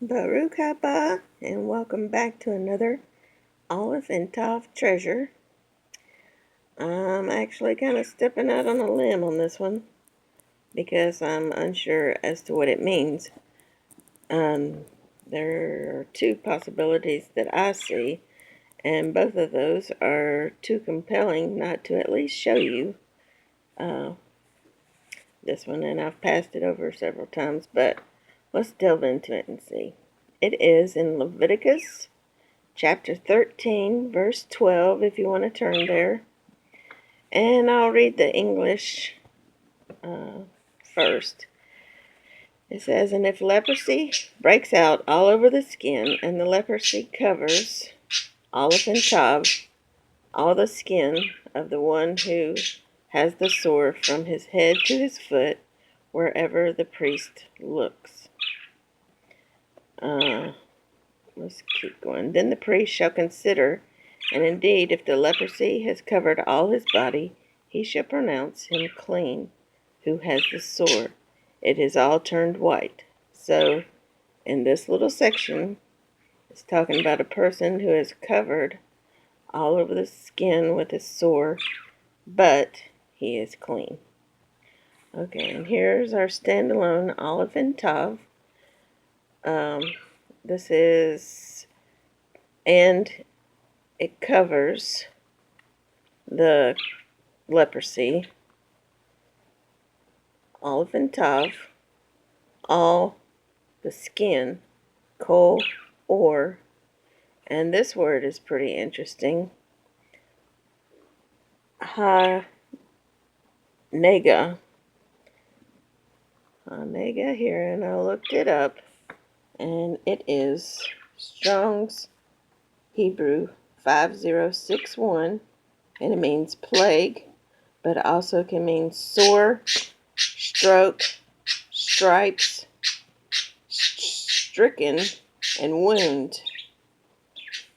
Baruch haba, and welcome back to another Alef Tav treasure. I'm actually kind of stepping out on a limb on this one because I'm unsure as to what it means. There are two possibilities that I see, and both of those are too compelling not to at least show you uh, this one, and I've passed it over several times, but let's delve into it and see. It is in Leviticus chapter 13, verse 12, if you want to turn there. And I'll read the English first. It says, "And if leprosy breaks out all over the skin, and the leprosy covers Alef Tav, all the skin of the one who has the sore from his head to his foot, wherever the priest looks." Let's keep going. "Then the priest shall consider, and indeed, if the leprosy has covered all his body, he shall pronounce him clean who has the sore. It is all turned white." So, in this little section, it's talking about a person who is covered all over the skin with a sore, but he is clean. Okay, and here's our standalone Alef Tav. This is, and it covers the leprosy, Alef Tav, all the skin, kol, or, and this word is pretty interesting, ha, nega. Nega here, and I looked it up, and it is Strong's Hebrew 5061, and it means plague, but also can mean sore, stroke, stripes, stricken, and wound.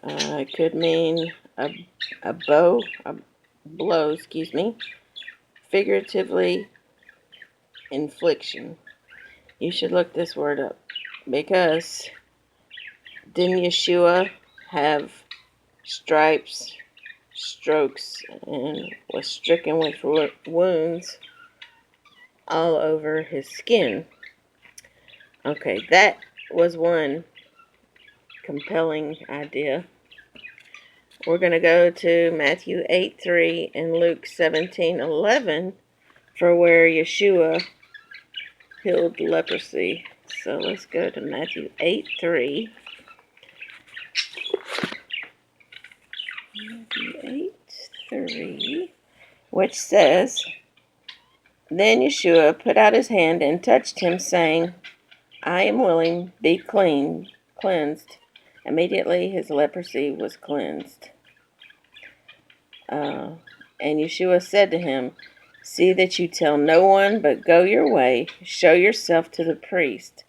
It could mean a blow, figuratively, infliction. You should look this word up, because didn't Yeshua have stripes, strokes, and was stricken with wounds all over his skin? Okay, that was one compelling idea. We're going to go to Matthew 8:3 and Luke 17:11 for where Yeshua healed leprosy. So let's go to Matthew 8:3. Matthew 8:3, which says, "Then Yeshua put out his hand and touched him, saying, I am willing, be cleansed. Immediately his leprosy was cleansed. And Yeshua said to him, See that you tell no one, but go your way, show yourself to the priest,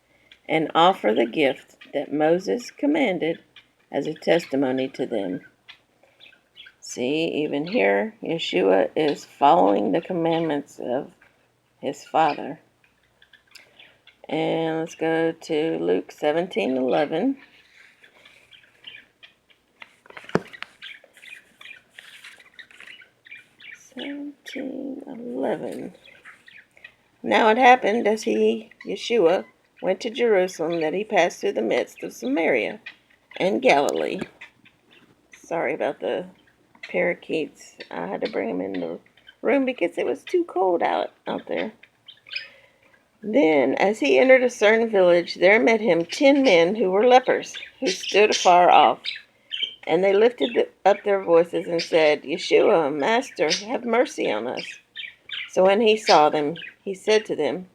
and offer the gift that Moses commanded as a testimony to them." See, even here, Yeshua is following the commandments of his Father. And let's go to Luke 17:11. "Now it happened as Yeshua, went to Jerusalem, that he passed through the midst of Samaria and Galilee." Sorry about the parakeets. I had to bring them in the room because it was too cold out there. "Then, as he entered a certain village, there met him 10 men who were lepers, who stood afar off. And they lifted up their voices and said, Yeshua, Master, have mercy on us. So when he saw them, he said to them,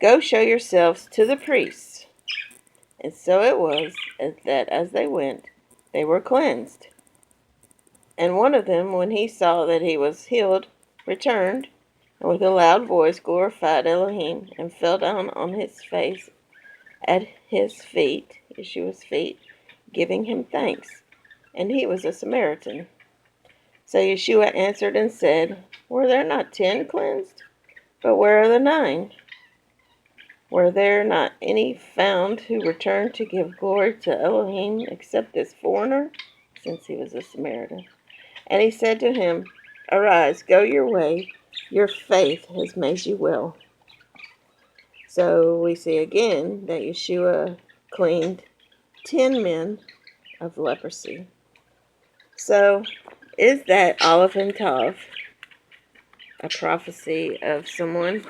Go show yourselves to the priests. And so it was that as they went, they were cleansed. And one of them, when he saw that he was healed, returned, and with a loud voice glorified Elohim, and fell down on his face at his feet, Yeshua's feet, giving him thanks. And he was a Samaritan. So Yeshua answered and said, Were there not 10 cleansed? But where are the 9? Were there not any found who returned to give glory to Elohim except this foreigner? Since he was a Samaritan. And he said to him, Arise, go your way, your faith has made you well. So we see again that Yeshua cleaned 10 men of leprosy. So is that Alef Tav a prophecy of someone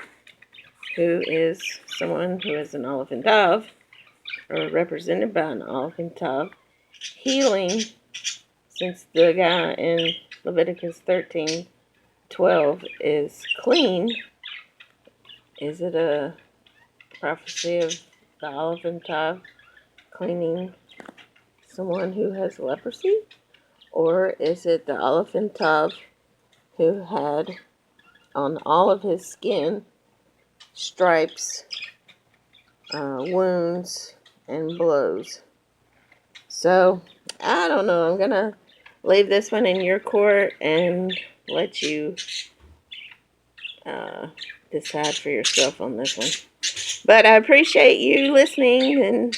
who is an Alef Tav, or represented by an Alef Tav, healing, since the guy in Leviticus 13:12 is clean? Is it a prophecy of the Alef Tav cleaning someone who has leprosy? Or is it the Alef Tav who had on all of his skin stripes, wounds, and blows? So, I don't know. I'm going to leave this one in your court and let you decide for yourself on this one. But I appreciate you listening, and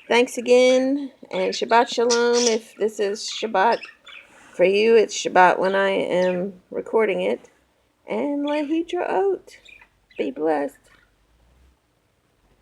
thanks again, and Shabbat Shalom. If this is Shabbat for you, it's Shabbat when I am recording it. And Lehitraot. Be blessed.